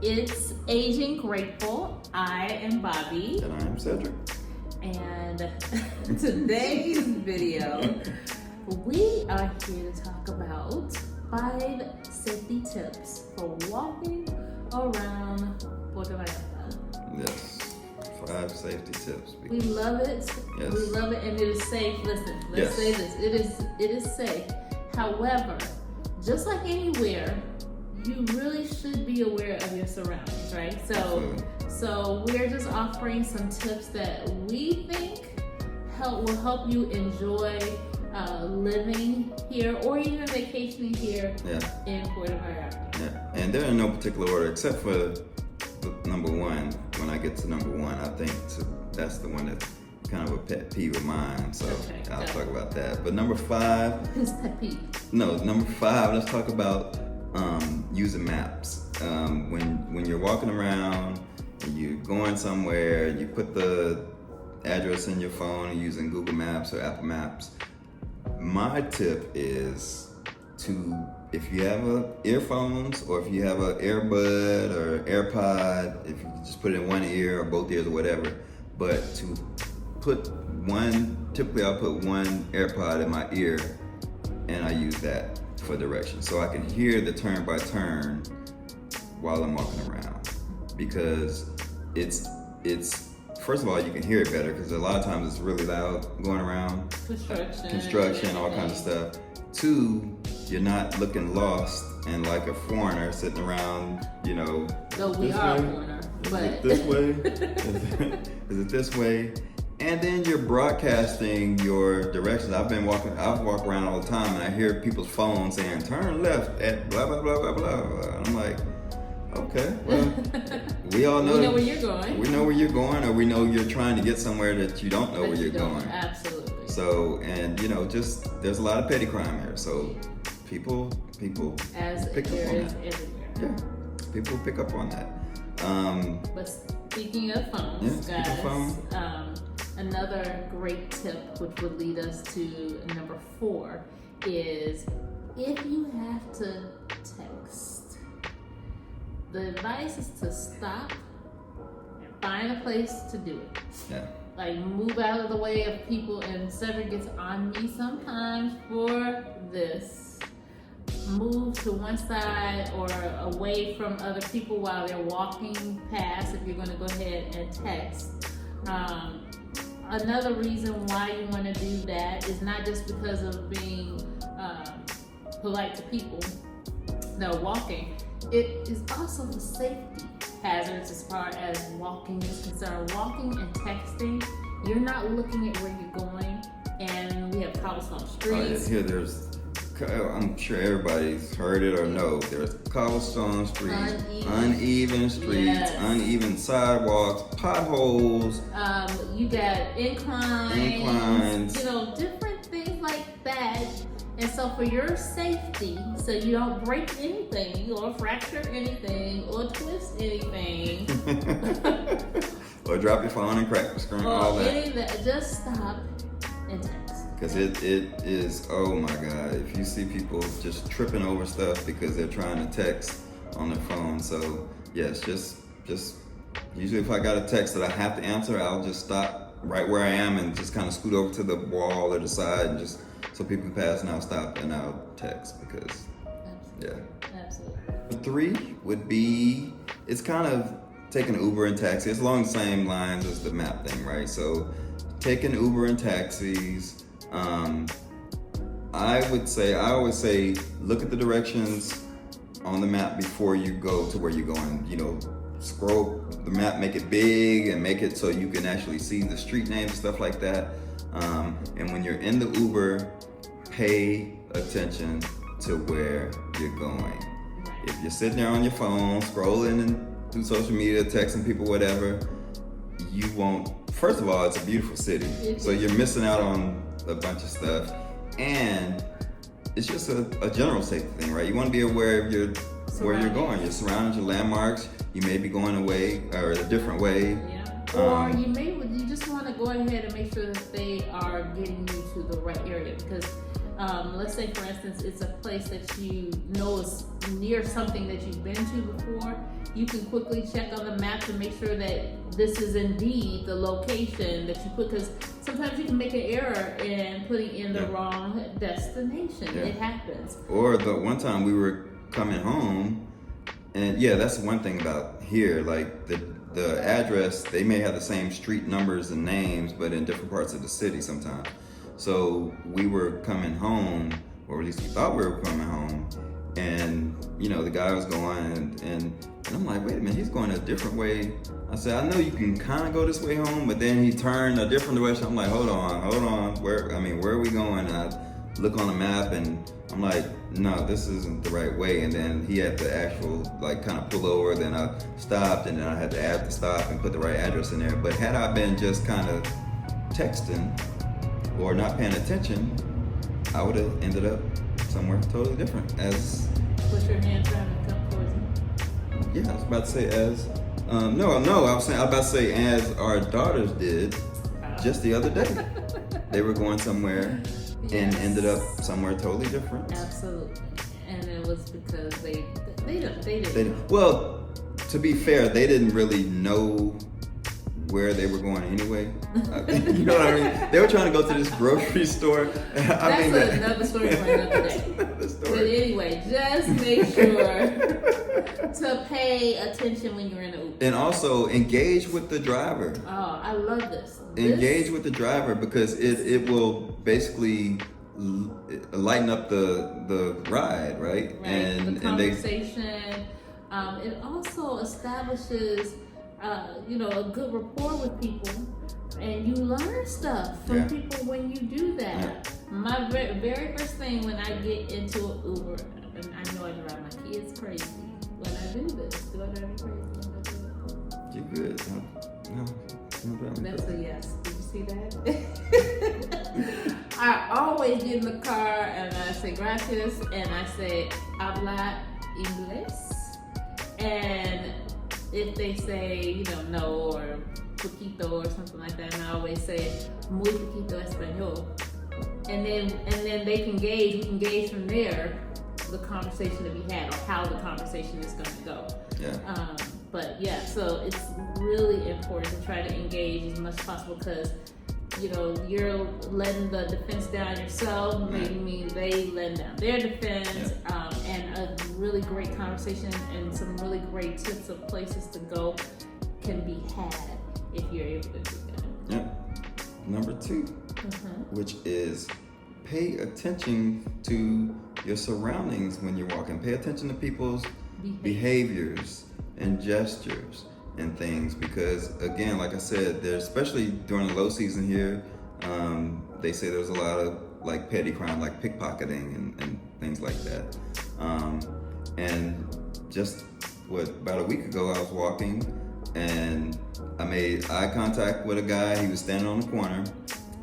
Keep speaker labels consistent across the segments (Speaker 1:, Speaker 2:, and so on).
Speaker 1: It's Aging Grateful. I am Bobby.
Speaker 2: And I am Cedric.
Speaker 1: And today's video, we are here to talk about 5 safety tips for walking around Puerto Vallarta.
Speaker 2: Yes, 5 safety tips.
Speaker 1: We love it.
Speaker 2: Yes.
Speaker 1: We love it, and it is safe. Listen, let's say this. It is safe. However, just like anywhere, you really should be aware of your surroundings, right? So we're just offering some tips that we think will help you enjoy living here or even vacationing here in Puerto Vallarta.
Speaker 2: Yeah, and they're in no particular order except for the number 1. When I get to number 1, I think that's the one that's kind of a pet peeve of mine. So I'll talk about that. But number 5.
Speaker 1: Who's pet peeve?
Speaker 2: No, number 5. Let's talk about using maps. When you're walking around and you're going somewhere, you put the address in your phone using Google Maps or Apple Maps. My tip is if you have earphones or if you have an earbud or AirPod, if you just put it in one ear or both ears or whatever, but to typically I'll put one AirPod in my ear and I use that for direction. So I can hear the turn by turn while I'm walking around, because it's first of all, you can hear it better because a lot of times it's really loud going around. Construction, all kinds of stuff. 2, you're not looking lost and like a foreigner sitting around,
Speaker 1: Though we are a foreigner, but...
Speaker 2: Is it this way? Is it this way? And then you're broadcasting your directions. I've walked around all the time and I hear people's phones saying, turn left at blah, blah, blah, blah, blah. And I'm like, okay, well, we all know.
Speaker 1: We know where you're going.
Speaker 2: We know where you're going, or we know you're trying to get somewhere that you don't know where you're going.
Speaker 1: Absolutely.
Speaker 2: So, and just, there's a lot of petty crime here. So people
Speaker 1: as
Speaker 2: pick
Speaker 1: there
Speaker 2: up on
Speaker 1: is
Speaker 2: that.
Speaker 1: everywhere.
Speaker 2: Yeah, people pick up on that.
Speaker 1: But speaking of phones, guys, another great tip, which would lead us to number 4, is if you have to text, the advice is to stop and find a place to do it.
Speaker 2: Yeah.
Speaker 1: Like, move out of the way of people, and Cedric gets on me sometimes for this. Move to one side or away from other people while they're walking past if you're going to go ahead and text. Another reason why you want to do that is not just because of being polite to people that are walking. It is also a safety hazard as far as walking is concerned. Walking and texting, you're not looking at where you're going, and we have cobblestone streets.
Speaker 2: I'm sure everybody's heard it or know. There's cobblestone streets, uneven streets, uneven sidewalks, potholes.
Speaker 1: You got inclines, different things like that. And so for your safety, so you don't break anything or fracture anything or twist anything.
Speaker 2: Or drop your phone and crack the screen, all that.
Speaker 1: Just stop and text.
Speaker 2: Because it is, oh my God, if you see people just tripping over stuff because they're trying to text on their phone. So yes, just usually if I got a text that I have to answer, I'll just stop right where I am and just kind of scoot over to the wall or the side and just so people can pass, and I'll stop and I'll text because,
Speaker 1: Absolutely.
Speaker 2: 3 would be, it's kind of taking Uber and taxi. It's along the same lines as the map thing, right? So taking Uber and taxis, I always say, look at the directions on the map before you go to where you're going. Scroll the map, make it big and make it so you can actually see the street names and stuff like that. And when you're in the Uber, pay attention to where you're going. If you're sitting there on your phone, scrolling and through social media, texting people, whatever, you won't. First of all, it's a beautiful city, so you're missing out on a bunch of stuff, and it's just a general safety thing, right? You want to be aware of where you're going. You're surrounded, your landmarks. You may be going away or a different way.
Speaker 1: Or you just want to to go ahead and make sure that they are getting you to the right area. Because let's say, for instance, it's a place that you know is near something that you've been to before. You can quickly check on the map to make sure that this is indeed the location that you put. Because sometimes you can make an error in putting in the wrong destination.
Speaker 2: Yeah.
Speaker 1: It happens.
Speaker 2: Or the one time we were coming home, and that's one thing about here. Like the address, they may have the same street numbers and names, but in different parts of the city sometimes. So we were coming home, or at least we thought we were coming home, and the guy was going, and I'm like, wait a minute, he's going a different way. I said, I know you can kind of go this way home, but then he turned a different direction. I'm like, hold on, where are we going? And I look on the map, and I'm like, no, this isn't the right way. And then he had to actual kind of pull over. Then I stopped, and then I had to add to stop and put the right address in there. But had I been just kind of texting or not paying attention, I would have ended up somewhere totally different.
Speaker 1: Put your hand trying to come towards me.
Speaker 2: Yeah, I was about to say no, I was about to say as our daughters did just the other day. They were going somewhere and ended up somewhere totally different.
Speaker 1: Absolutely. And it was because they didn't.
Speaker 2: Well, to be fair, they didn't really know where they were going anyway. You know what I mean? They were trying to go to this grocery store.
Speaker 1: That's another story for another day. But anyway, just make sure to pay attention when you're in the Uber.
Speaker 2: And also engage with the driver.
Speaker 1: Oh, I love this.
Speaker 2: Engage with the driver, because it will basically lighten up the ride, right?
Speaker 1: And the conversation. It also establishes a good rapport with people, and you learn stuff from people when you do that. Yeah. My very first thing when I get into an Uber, and I know I drive my kids crazy when I do this. Do I drive you crazy when I do it?
Speaker 2: You're good. No.
Speaker 1: That's a yes. Did you see that? I always get in the car and I say gracias, and I say habla inglés, and if they say, no, or poquito or something like that, and I always say muy poquito español. And then they can gauge, we can gauge from there the conversation to be had, or how the conversation is going to go.
Speaker 2: Yeah.
Speaker 1: So it's really important to try to engage as much as possible, because you're letting the defense down yourself, meaning they letting down their defense, and a really great conversation and some really great tips of places to go can be had if you're able to do that.
Speaker 2: Yeah. Number 2, which is pay attention to your surroundings when you're walking. Pay attention to people's behaviors and gestures and things, because again, like I said, there's, especially during the low season here, they say there's a lot of petty crime, like pickpocketing and things like that. And just about a week ago, I was walking and I made eye contact with a guy. He was standing on the corner,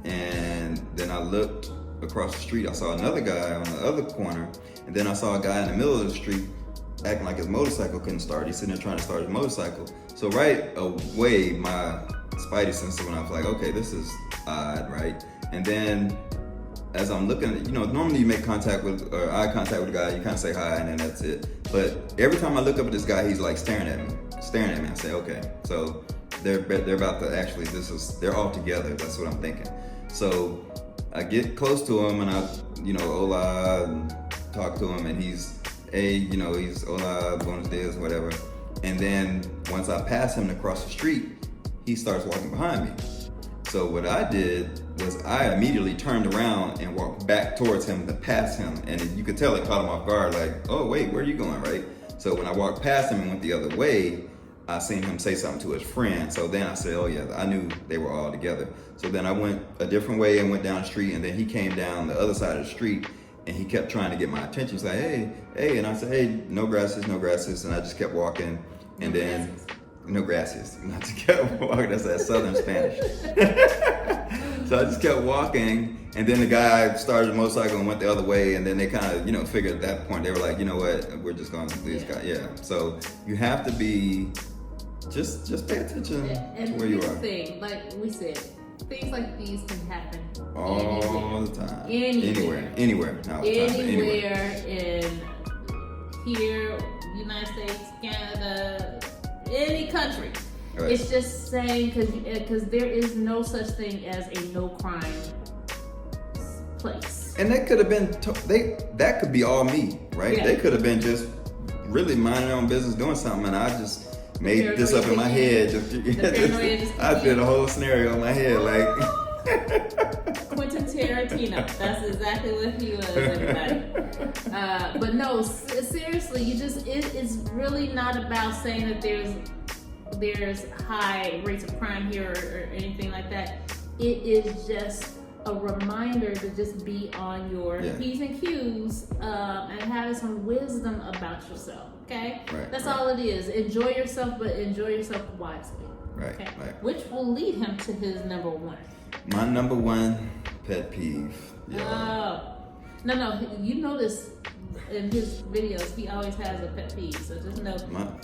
Speaker 2: and then I looked across the street. I saw another guy on the other corner, and then I saw a guy in the middle of the street acting like his motorcycle couldn't start. He's sitting there trying to start his motorcycle. So right away, my spidey sense went off, like, okay, this is odd, right? And then as I'm looking, normally you make contact with, or eye contact with a guy, you kind of say hi, and then that's it. But every time I look up at this guy, he's like staring at me. I say, okay, so they're about to actually, they're all together. That's what I'm thinking. So I get close to him, and I, hola, and talk to him, and he's hola, buenos dias, whatever. And then once I pass him across the street, he starts walking behind me. So what I did was I immediately turned around and walked back towards him to pass him. And you could tell it caught him off guard, like, oh, wait, where are you going, right? So when I walked past him and went the other way, I seen him say something to his friend. So then I said, oh yeah, I knew they were all together. So then I went a different way and went down the street, and then he came down the other side of the street, and he kept trying to get my attention. He's like, hey, and I said, hey, no gracias, and I just kept walking, and then, no gracias, and I just kept walking. That's that Southern Spanish. So I just kept walking, and then the guy started the motorcycle and went the other way, and then they kind of, figured at that point, they were like, you know what, we're just going to do this guy. Yeah, so you have to be, just pay attention to where you are.
Speaker 1: And the thing, like we said, things like these can happen
Speaker 2: all the time.
Speaker 1: Anywhere.
Speaker 2: Anywhere. Not all the time, but
Speaker 1: Anywhere in here, United States, Canada, any country.
Speaker 2: Right.
Speaker 1: It's just saying because there is no such thing as a no crime place.
Speaker 2: And that could have been that could be all me, right?
Speaker 1: Yeah.
Speaker 2: They could have been just really minding their own business, doing something, and I just made this up in my head. I did a whole scenario in my head, like
Speaker 1: Quentin Tarantino. That's exactly what he was, everybody. But no, seriously, it's really not about saying that there's high rates of crime here or anything like that. It is just a reminder to just be on your P's and Q's and having some wisdom about yourself. Okay, that's all it is. Enjoy yourself, but enjoy yourself wisely.
Speaker 2: Right.
Speaker 1: Okay?
Speaker 2: Right.
Speaker 1: Which will lead him to his number one.
Speaker 2: My number one pet peeve.
Speaker 1: Oh. No, you notice in his videos, he always has a pet peeve. So just know,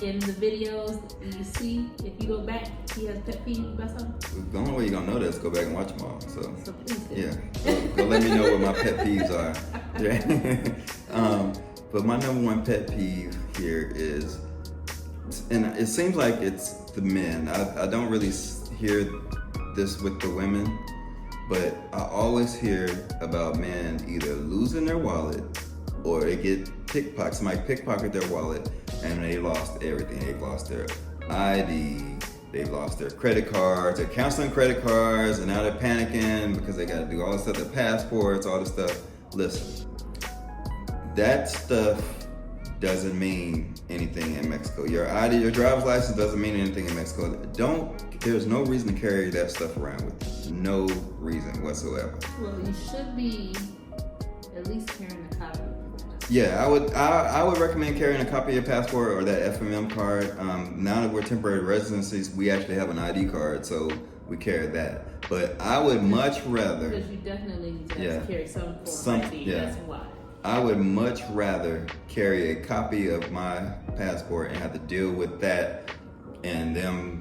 Speaker 1: in the videos you see, if you go back, he has pet peeve about something.
Speaker 2: The only way you're gonna know that is go back and watch them all. So
Speaker 1: please do.
Speaker 2: Yeah, go let me know what my pet peeves are. Yeah. But my number one pet peeve here is, and it seems like it's the men. I don't really hear this with the women, but I always hear about men either losing their wallet or they get pickpocketed. Somebody pickpocket their wallet and they lost everything. They've lost their ID, they've lost their credit cards, they're canceling credit cards, and now they're panicking because they got to do all this stuff, their passports, all this stuff. Listen, that stuff doesn't mean anything in Mexico. Your ID, your driver's license doesn't mean anything in Mexico. There's no reason to carry that stuff around with you. No reason whatsoever.
Speaker 1: Well, you should be at least carrying a copy.
Speaker 2: Yeah, I would recommend carrying a copy of your passport or that FMM card. Now that we're temporary residencies, we actually have an ID card, so we carry that. But I would much rather...
Speaker 1: Because you definitely need to carry some form of ID, that's why.
Speaker 2: I would much rather carry a copy of my passport and have to deal with that and them,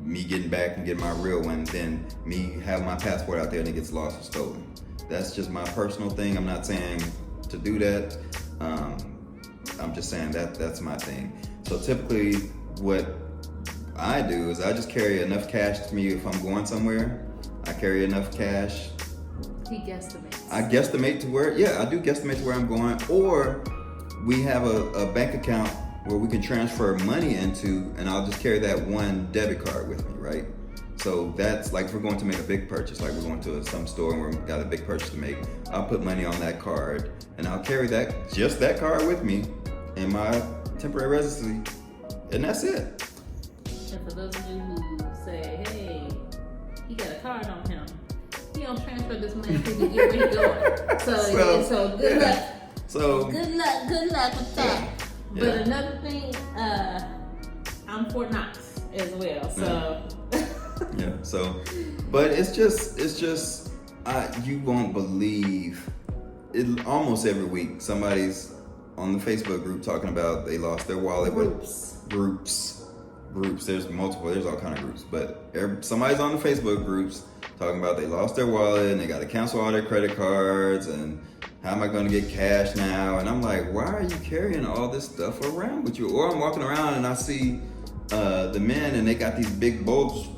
Speaker 2: me getting back and getting my real one than me having my passport out there and it gets lost or stolen. That's just my personal thing. I'm not saying to do that. I'm just saying that's my thing. So typically what I do is I just carry enough cash to me if I'm going somewhere. I carry enough cash.
Speaker 1: He guesstimates.
Speaker 2: I guesstimate to where, I do guesstimate to where I'm going, or we have a bank account where we can transfer money into, and I'll just carry that one debit card with me, right? So that's like if we're going to make a big purchase, like we're going to some store and we've got a big purchase to make, I'll put money on that card and I'll carry just that card with me in my temporary residency, and that's it.
Speaker 1: And for those of you who say, hey, he got a card on him, he don't transfer this money until you get where he's going. So good luck.
Speaker 2: So
Speaker 1: good luck with that.
Speaker 2: Yeah.
Speaker 1: But another thing, I'm Fort Knox as well. So
Speaker 2: but it's just you won't believe it. Almost every week, somebody's on the Facebook group talking about they lost their wallet. Groups. There's multiple. There's all kind of groups, but somebody's on the Facebook groups talking about they lost their wallet and they got to cancel all their credit cards and how am I going to get cash now? And I'm like, why are you carrying all this stuff around with you? Or I'm walking around and I see the men and they got these big bulbs,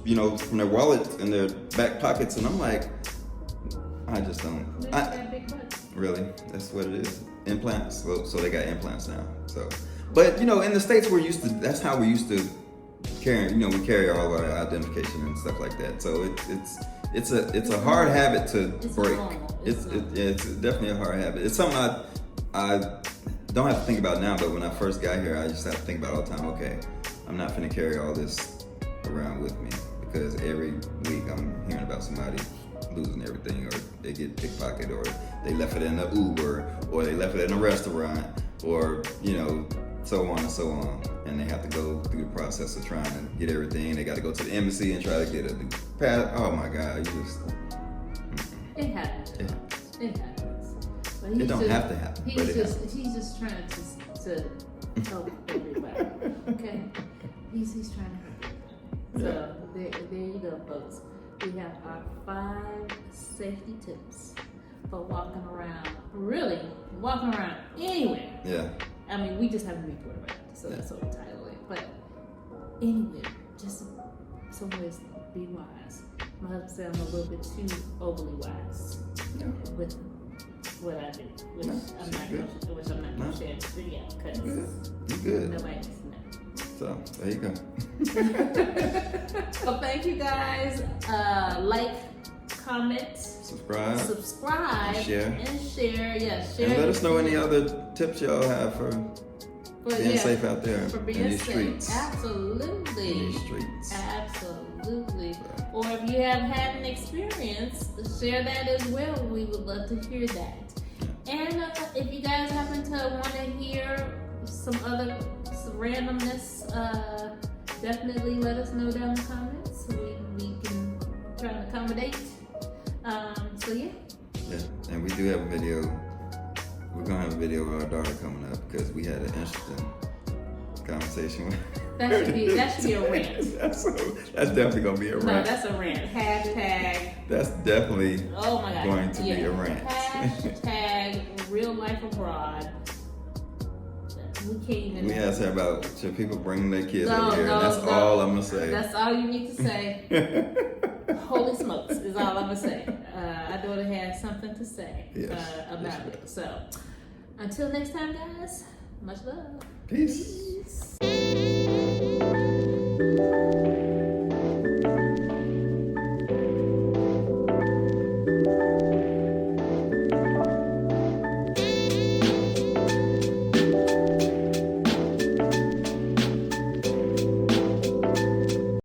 Speaker 2: from their wallets in their back pockets, and I'm like, I just don't. Really, that's what it is. Implants. So they got implants now. So, but in the States that's how we used to carry. We carry all of our identification and stuff like that. So it's a hard habit to break. It's definitely a hard habit. It's something I don't have to think about now, but when I first got here, I just have to think about all the time. Okay, I'm not finna carry all this around with me because every week I'm hearing about somebody losing everything, or they get pickpocketed, or they left it in an Uber, or they left it in a restaurant, or so on and so on, and they have to go through the process of trying to get everything. They got to go to the embassy and try to get a new pass. Oh my God,
Speaker 1: it happens. It happens. But
Speaker 2: it don't have to happen.
Speaker 1: He's just trying to help everybody. Okay, he's trying to help everybody. So there you go, folks. we have our 5 safety tips for walking around anywhere.
Speaker 2: Yeah.
Speaker 1: I mean, we just haven't been Puerto Vallarta, so that's what we titled it. But anywhere, just some ways to be wise. My husband said I'm a little bit too overly wise with what I do, which I'm not going to share this video because
Speaker 2: you good.
Speaker 1: Nobody needs to know.
Speaker 2: So there you go.
Speaker 1: Well, thank you guys. Like, comment,
Speaker 2: subscribe,
Speaker 1: and share. Yeah, share.
Speaker 2: And let us know any other tips y'all have for being safe out there
Speaker 1: for being
Speaker 2: in these
Speaker 1: safe.
Speaker 2: streets.
Speaker 1: Absolutely.
Speaker 2: In these streets.
Speaker 1: Absolutely. Or if you have had an experience, share that as well. We would love to hear that. And if you guys happen to want to hear some randomness, definitely let us know down in the comments so we can try to accommodate. So yeah.
Speaker 2: Yeah, and we do have a video. We're gonna have a video of our daughter coming up because we had an interesting conversation with.
Speaker 1: That should be a rant.
Speaker 2: That's definitely gonna be a rant.
Speaker 1: No, that's a rant. Hashtag.
Speaker 2: That's definitely going to be a rant.
Speaker 1: Hashtag real life abroad. We can't even.
Speaker 2: We asked her about should people bring their kids over here. That's all I'm gonna say.
Speaker 1: That's all you need to say. Holy smokes is all I'm gonna say. Our daughter has something to say about it. So until next time, guys. Much love.
Speaker 2: Peace.